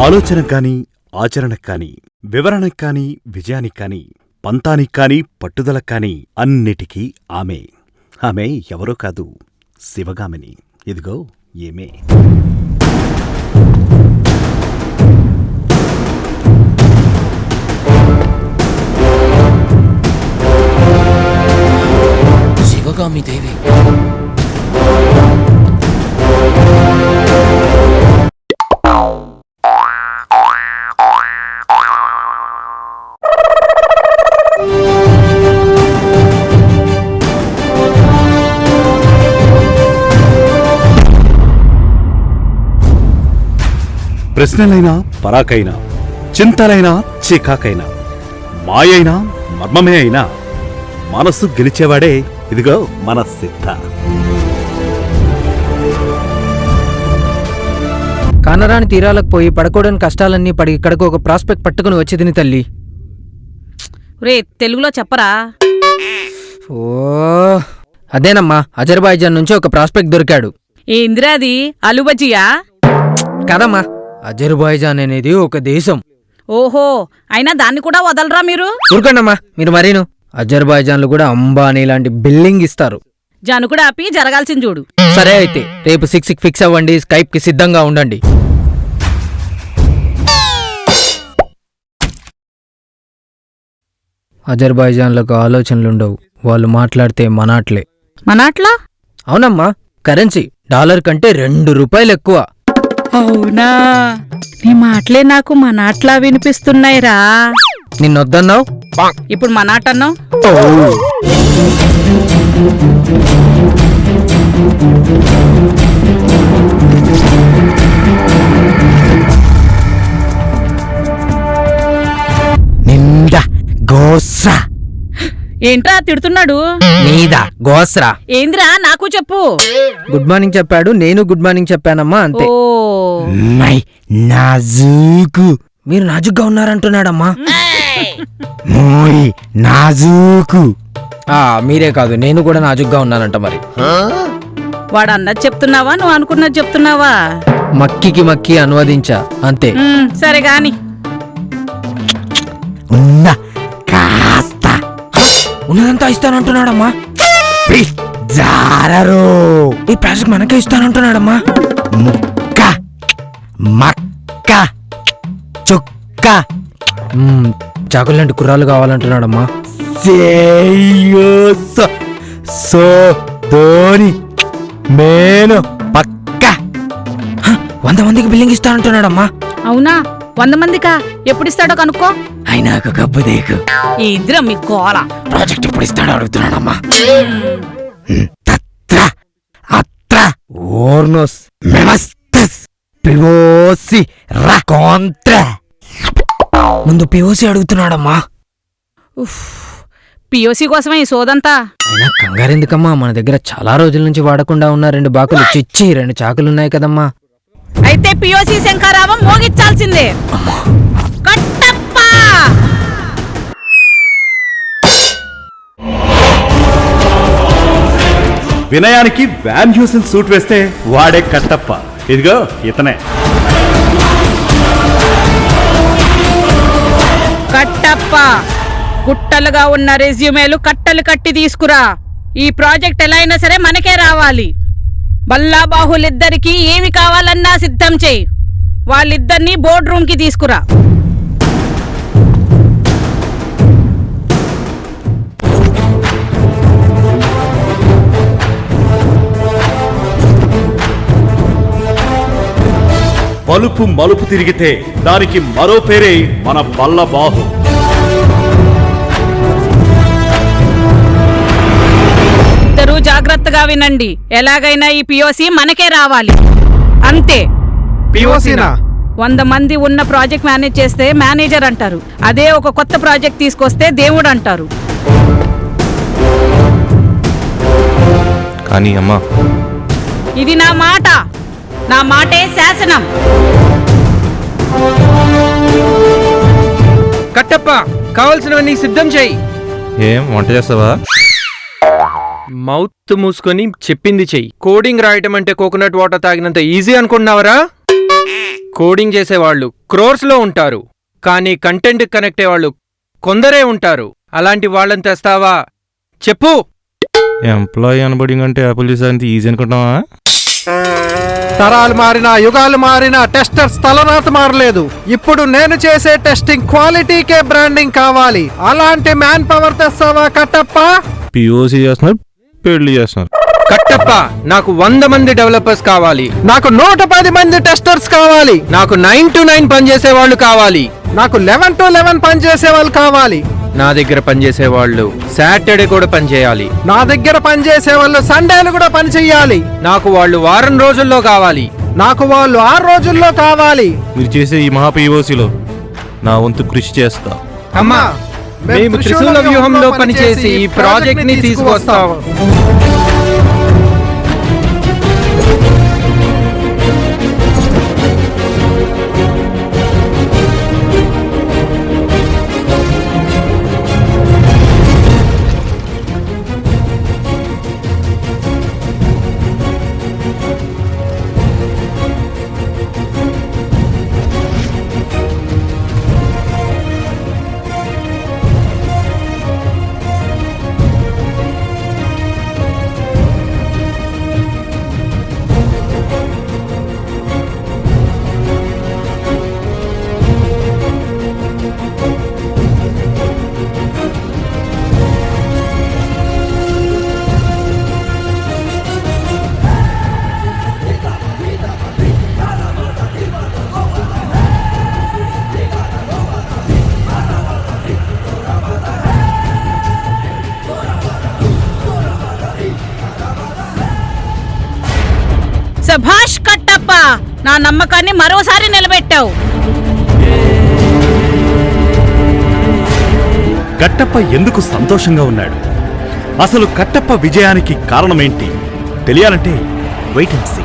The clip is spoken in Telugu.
ఆలోచనకు కాని, ఆచరణకు కాని, వివరణకు కాని, విజయానికి కాని, పంతానికి కాని, పట్టుదలకు కాని అన్నిటికీ ఆమె. ఆమె ఎవరో కాదు, శివగామిని. ఇదిగో ఏమే. శివగామి దేవి. ప్రశ్నలైనా పరాకైనా, చింతలైనా చికాకైనా, మాయైనా మర్మమే అయినా మనసు గెలిచేవాడే ఇదిగో మన సిద్ధ. కానరాని తీరాలకు పోయి పడకూడని కష్టాలన్నీ పడి ఇక్కడికి ఒక ప్రాస్పెక్ట్ పట్టుకుని వచ్చేదిని తల్లి. రే తెలుగులో చెప్పరా? ఓ అదేనమ్మా, అజర్బైజాన్ నుంచి ఒక ప్రాస్పెక్ట్ దొరికాడు. ఏందిరా అది? అలుబజియా? కదమ్మా, అజర్బైజాన్ అనేది ఒక దేశం. ఓహో, అయినా దాన్ని కూడా వదలరా మీరు? ఊరుకోండమ్మా మీరు మరీను. అజర్బైజాన్లు కూడా అంబానీ లాంటి బిల్డింగ్ ఇస్తారు. జను కూడా ఆపి జరగాల్సింది చూడు. సరే అయితే రేపు 6కి ఫిక్స్ అవ్వండి, స్కైప్ కి సిద్ధంగా ఉండండి. అజర్బైజాన్లకు ఆలోచనలుండవు, వాళ్ళు మాట్లాడితే మనాట్లే. మనాట్లా? అవునమ్మా, కరెన్సీ డాలర్ కంటే 2 రూపాయలు ఎక్కువ. అవునా? నీ మాటలే నాకు మనాట్లా వినిపిస్తున్నాయిరా. నిన్నొద్దన్నావు, ఇప్పుడు మనాటన్నావు. నిందా గోస్రా. ఏంట్రా తిడుతున్నాడు? నీదా గోస్రా. ఏంద్రా నాకు చెప్పు. గుడ్ మార్నింగ్ చెప్పాడు, నేను గుడ్ మార్నింగ్ చెప్పానమ్మా, అంతే. ఓ నాజూకు. మీరు నాజుగ్గా ఉన్నారంటున్నాడమ్మా. నాజూకు. మీరే కాదు, నేను కూడా నాజుగ్గా ఉన్నానంట. మరి వాడు అన్నది చెప్తున్నావా, నువ్వు అనుకున్నది చెప్తున్నావా? మక్కికి మక్కి అనువదించా, అంతే. సరే గాని. ఉన్నదంతా ఇస్తానంటున్నాడమ్మా. ఈ ప్రాజెక్ట్ మనకే ఇస్తానంటున్నాడమ్మా. ముక్క మక్క చుక్క చాకులాంటి కుర్రాలు కావాలంటున్నాడమ్మా. సో ధోని మేను పక్క 100 మందికి బిల్లింగ్ ఇస్తానంటున్నాడమ్మా. అవునా? 100 మందికా? ఎప్పుడు ఇస్తాడో కనుక్కో. అయినా గబ్బు దేకు. ఇద్దరు మీ కోల. ప్రాజెక్ట్ ఎప్పుడు ఇస్తాడో అడుగుతున్నాడమ్మా. తత్ర అత్ర ఓర్నోస్ మెమస్తస్ పివోసి రకాంత్ర. ముందు పివోసి అడుగుతున్నాడమ్మా. పిఓసి కోసమే ఈ సోదంతా. అయినా కంగారెందుకమ్మా, మన దగ్గర చాలా రోజుల నుంచి వాడకుండా ఉన్న 2 బాకులు చిచ్చి 2 చాకులున్నాయి కదమ్మా. అయితే పిఓసి శంకారావం మోగించాల్సిందే. కట్టప్ప. వినయానికి వ్యాన్ హ్యూసన్ సూట్ వేస్తే వాడే కట్టప్ప. ఇదిగో ఇతనే కట్టప్ప. గుట్టలుగా ఉన్న రెజ్యూమేలు కట్టలు కట్టి తీసుకురా. ఈ ప్రాజెక్ట్ ఎలా అయినా సరే మనకే రావాలి. బల్లాబాహులిద్దరికీ ఏమి కావాలన్నా సిద్ధం చేయి. వాళ్ళిద్దరినీ బోర్డ్ రూమ్ కి తీసుకురా. బలుపు మలుపు తిరిగితే దానికి మరో పేరే మన బల్లబాహు. ఇద్దరూ జాగ్రత్తగా వినండి. ఎలాగైనా ఈ పిఓసి మనకే రావాలి, అంతే. పిఓసినా? 100 మంది ఉన్న ప్రాజెక్ట్ మేనేజ్ చేస్తే మేనేజర్ అంటారు. అదే ఒక కొత్త ప్రాజెక్ట్ తీసుకొస్తే దేవుడు అంటారు. కానీ అమ్మా, ఇది నా మాట, నా మాటే శాసనం. కట్టప్ప, కావలసినవన్నీ సిద్ధం చేయి. ఏం వంట చేస్తావా? మౌత్ మూసుకొని చెప్పింది చెయ్యి. కోడింగ్ రాయటం అంటే కోకోనట్ వాటర్ తాగినంత ఈజీ అనుకుంటున్నావరా? కోడింగ్ చేసేవాళ్ళు క్రోర్స్ లో ఉంటారు, కానీ కంటెంట్ కనెక్ట్ అయ్యేవాళ్ళు కొందరే ఉంటారు. అలాంటి వాళ్ళని తెస్తావా చెప్పు. ఎంప్లాయీ అనబడింగ్ అంటే యాపిల్ చేసే అంత ఈజీ అనుకుంటున్నావా? తరాలు మారినా యుగాలు మారినా టెస్టర్స్ తలరాత మారలేదు. ఇప్పుడు నేను చేసే టెస్టింగ్ క్వాలిటీకే బ్రాండింగ్ కావాలి. అలాంటి మ్యాన్ పవర్ తెస్తావా కట్టప్ప? పిఓసి చేస్తున్నారు, పెళ్లి చేస్తున్నారు. కట్టప్ప, నాకు 100 మంది డెవలపర్స్ కావాలి. నాకు 110 మంది టెస్టర్స్ కావాలి. నాకు 9 to 9 పనిచేసే వాళ్ళు కావాలి. నాకు 11 to 11 పనిచేసే వాళ్ళు కావాలి. నా దగ్గర పనిచేసే వాళ్ళు సాటర్డే కూడా పనిచేయాలి. నా దగ్గర పనిచేసే వాళ్ళు సండేలు కూడా పని చెయ్యాలి. నాకు వాళ్ళు వారం రోజుల్లో కావాలి. నాకు వాళ్ళు 6 రోజుల్లో కావాలి. మీరు చేసే ఈ మహా పిఓసిలో నా వంతు కృషి చేస్తా. అమ్మా, మేము త్రిశూల వ్యూహంలో పనిచేసి ఈ ప్రాజెక్ట్ ని తీసుకొస్తాం. సభాష్ కట్టప్ప, నా నమ్మకాన్ని మరోసారి నిలబెట్టావు. కట్టప్ప ఎందుకు సంతోషంగా ఉన్నాడు? అసలు కట్టప్ప విజయానికి కారణమేంటి తెలియాలంటే వెయిట్ అండ్ సీ.